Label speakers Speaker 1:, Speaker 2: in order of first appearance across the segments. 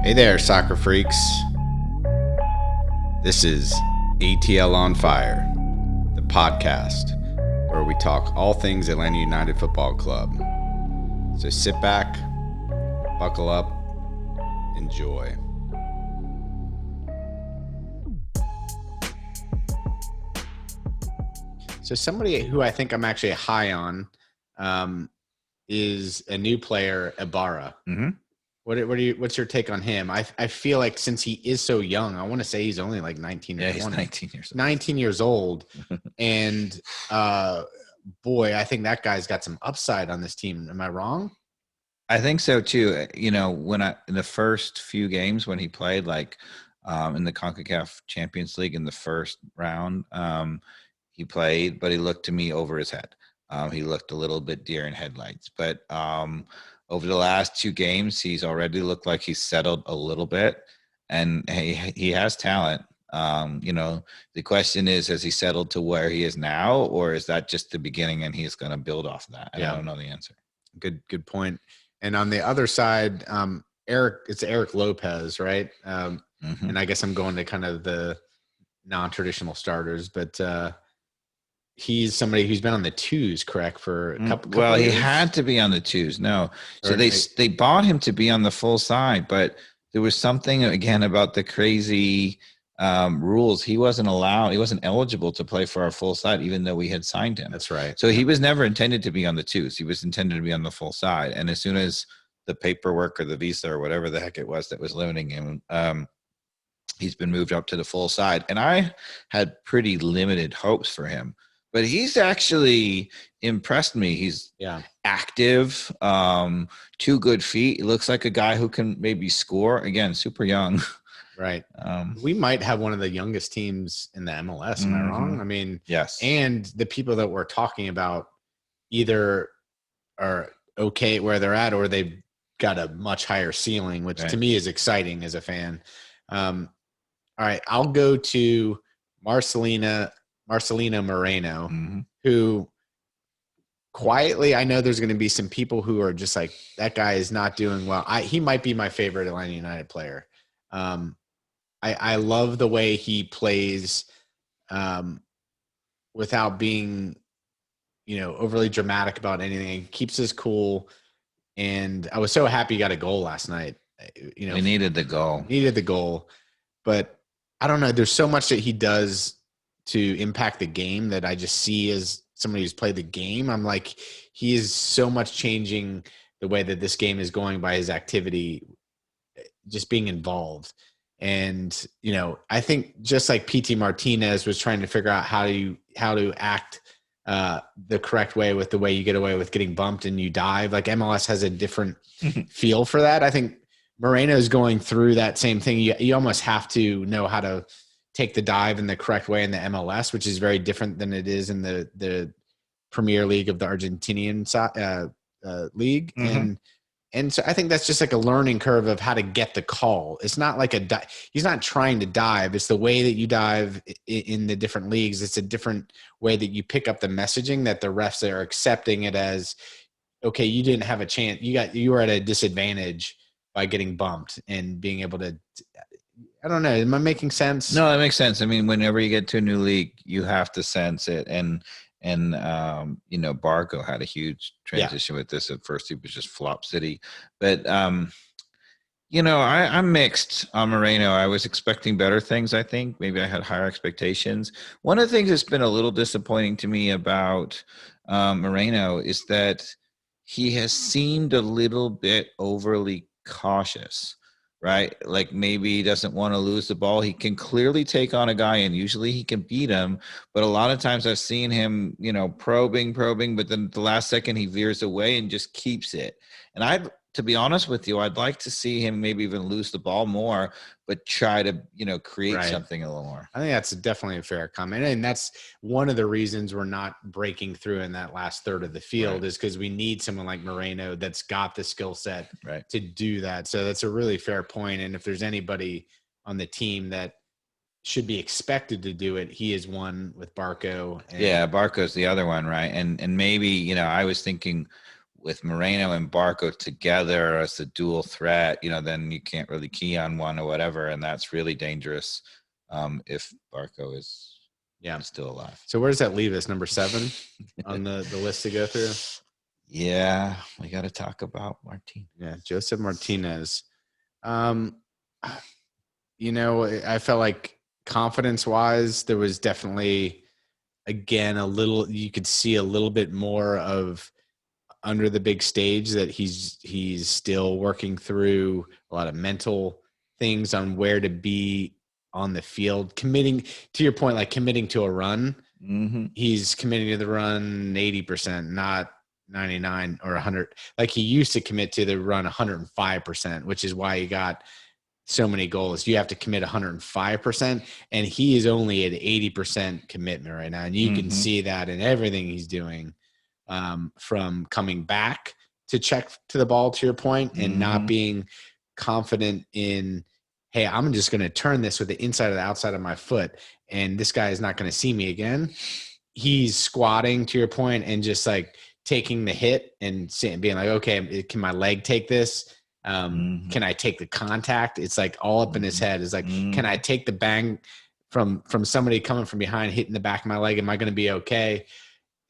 Speaker 1: Hey there, soccer freaks. This is ATL On Fire, the podcast where we talk all things Atlanta United Football Club. So sit back, buckle up, enjoy. So somebody who I think I'm actually high on is a new player, Ibarra.
Speaker 2: Mm-hmm.
Speaker 1: What's your take on him? I feel like since he is so young, I want to say he's only like 19 or 20.
Speaker 2: He's 19 years old.
Speaker 1: 19 years old. And boy, I think that guy's got some upside on this team. Am I wrong?
Speaker 2: I think so too. You know, in the first few games when he played, like in the CONCACAF Champions League in the first round, he played, but he looked to me over his head. He looked a little bit deer in headlights, but over the last two games, he's already looked like he's settled a little bit, and he has talent. You know, the question is, has he settled to where he is now, or is that just the beginning and he's going to build off of that? I don't know the answer.
Speaker 1: Good point. And on the other side, it's Erik Lopez, right? And I guess I'm going to kind of the non-traditional starters, but he's somebody who's been on the twos, correct, for a couple
Speaker 2: well,
Speaker 1: years?
Speaker 2: He had to be on the twos. No. So they bought him to be on the full side, but there was something, again, about the crazy rules. He wasn't eligible to play for our full side, even though we had signed him.
Speaker 1: That's right.
Speaker 2: So he was never intended to be on the twos. He was intended to be on the full side. And as soon as the paperwork or the visa or whatever the heck it was that was limiting him, he's been moved up to the full side. And I had pretty limited hopes for him. But he's actually impressed me. He's active, 2 good feet. He looks like a guy who can maybe score. Again, super young.
Speaker 1: Right. We might have one of the youngest teams in the MLS. Am I wrong? I mean,
Speaker 2: yes.
Speaker 1: And the people that we're talking about either are okay at where they're at or they've got a much higher ceiling, which to me is exciting as a fan. All right. I'll go to Marcelino Moreno, who quietly, I know there's going to be some people who are just like, that guy is not doing well. He might be my favorite Atlanta United player. I love the way he plays without being, overly dramatic about anything. He keeps his cool. And I was so happy he got a goal last night.
Speaker 2: We needed the goal.
Speaker 1: But I don't know. There's so much that he does to impact the game that I just see as somebody who's played the game. I'm like, he is so much changing the way that this game is going by his activity, just being involved. And, I think just like PT Martinez was trying to figure out how to act the correct way with the way you get away with getting bumped and you dive, like MLS has a different feel for that. I think Moreno is going through that same thing. You almost have to know how to take the dive in the correct way in the MLS, which is very different than it is in the Premier League of the Argentinian league. And so I think that's just like a learning curve of how to get the call. It's not like he's not trying to dive. It's the way that you dive in the different leagues. It's a different way that you pick up the messaging that the refs are accepting it as, okay, you didn't have a chance. You were at a disadvantage by getting bumped and being able to, I don't know. Am I making sense?
Speaker 2: No, that makes sense. I mean, whenever you get to a new league, you have to sense it. And Barco had a huge transition with this. At first, he was just flop city. But, I'm mixed on Moreno. I was expecting better things, I think. Maybe I had higher expectations. One of the things that's been a little disappointing to me about Moreno is that he has seemed a little bit overly cautious. Right? Like maybe he doesn't want to lose the ball. He can clearly take on a guy and usually he can beat him. But a lot of times I've seen him, probing, but then the last second he veers away and just keeps it. And to be honest with you, I'd like to see him maybe even lose the ball more, but try to, create something a little more.
Speaker 1: I think that's definitely a fair comment. And that's one of the reasons we're not breaking through in that last third of the field is because we need someone like Moreno that's got the skill set to do that. So that's a really fair point. And if there's anybody on the team that should be expected to do it, he is one with Barco.
Speaker 2: Barco's the other one, right? And maybe, I was thinking with Moreno and Barco together as the dual threat, then you can't really key on one or whatever, and that's really dangerous if Barco is still alive.
Speaker 1: So where does that leave us? Number 7 on the list to go through?
Speaker 2: Yeah, we got to talk about Martinez.
Speaker 1: Yeah, Josef Martinez. I felt like confidence-wise, there was definitely, again, you could see a little bit more of under the big stage that he's still working through a lot of mental things on where to be on the field, committing to your point, like committing to a run.
Speaker 2: Mm-hmm.
Speaker 1: He's committing to the run 80%, not 99 or 100. Like he used to commit to the run 105%, which is why he got so many goals. You have to commit 105%, and he is only at 80% commitment right now. And you can see that in everything he's doing, from coming back to check to the ball, to your point, and not being confident in, hey, I'm just going to turn this with the inside or the outside of my foot, and this guy is not going to see me again. He's squatting, to your point, and just like taking the hit and being like, okay, can my leg take this? Can I take the contact? It's like all up in his head. It's like, can I take the bang from somebody coming from behind, hitting the back of my leg? Am I going to be okay?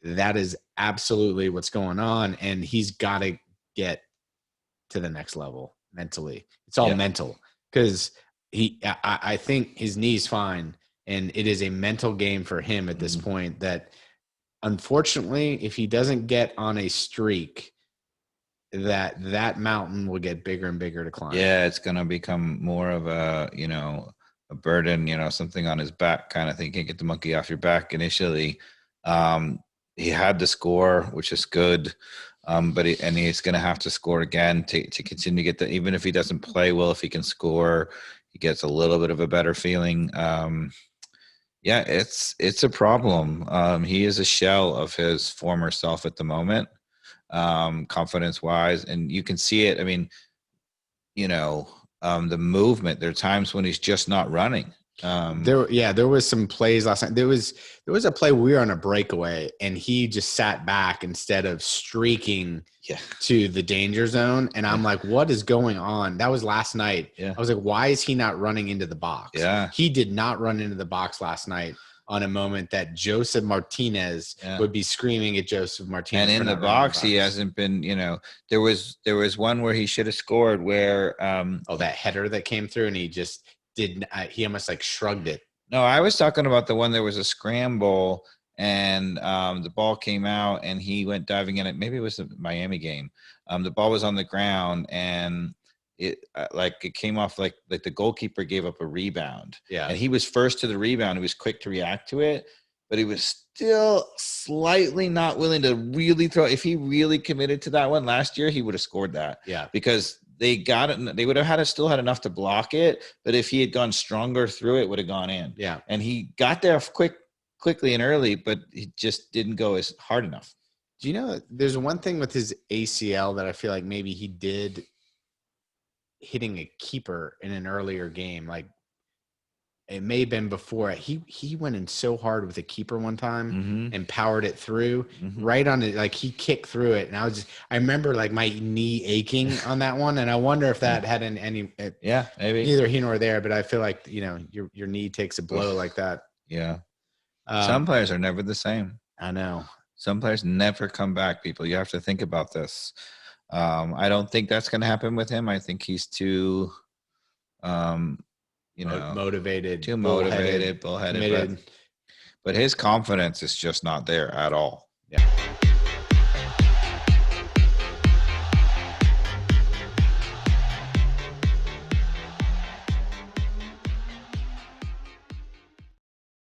Speaker 1: That is absolutely what's going on. And he's got to get to the next level mentally. It's all mental, because I think his knee's fine. And it is a mental game for him at this point that, unfortunately, if he doesn't get on a streak, that mountain will get bigger and bigger to climb.
Speaker 2: Yeah, it's going to become more of a burden, something on his back kind of thing. You can't get the monkey off your back initially. He had to score, which is good. But he's going to have to score again to continue to get that. Even if he doesn't play well, if he can score, he gets a little bit of a better feeling. Yeah, it's a problem. He is a shell of his former self at the moment, confidence wise. And you can see it. I mean, the movement, there are times when he's just not running.
Speaker 1: There was some plays last night. There was a play we were on a breakaway, and he just sat back instead of streaking to the danger zone. And I'm like, what is going on? That was last night. I was like, why is he not running into the box? He did not run into the box last night on a moment that Josef Martinez would be screaming at Josef Martinez.
Speaker 2: And in the box, he hasn't been, there was one where he should have scored where
Speaker 1: that header that came through, and he just didn't. He almost like shrugged it.
Speaker 2: No, I was talking about the one, there was a scramble and the ball came out and he went diving in it. Maybe it was the Miami game. The ball was on the ground and it came off like the goalkeeper gave up a rebound. And he was first to the rebound. He was quick to react to it, but he was still slightly not willing to really throw. If he really committed to that one last year, he would have scored that. Because they got it. They would have still had enough to block it, but if he had gone stronger through it, would have gone in. And he got there quickly and early, but he just didn't go as hard enough.
Speaker 1: Do you know, there's one thing with his ACL that I feel like maybe he did hitting a keeper in an earlier game. Like it may have been before. He went in so hard with a keeper one time and powered it through right on it. Like he kicked through it. And I remember like my knee aching on that one. And I wonder if that had any,
Speaker 2: maybe
Speaker 1: neither here nor there, but I feel like, your knee takes a blow like that.
Speaker 2: Some players are never the same.
Speaker 1: I know.
Speaker 2: Some players never come back, people. You have to think about this. I don't think that's going to happen with him. I think he's too,
Speaker 1: motivated,
Speaker 2: bullheaded, but his confidence is just not there at all.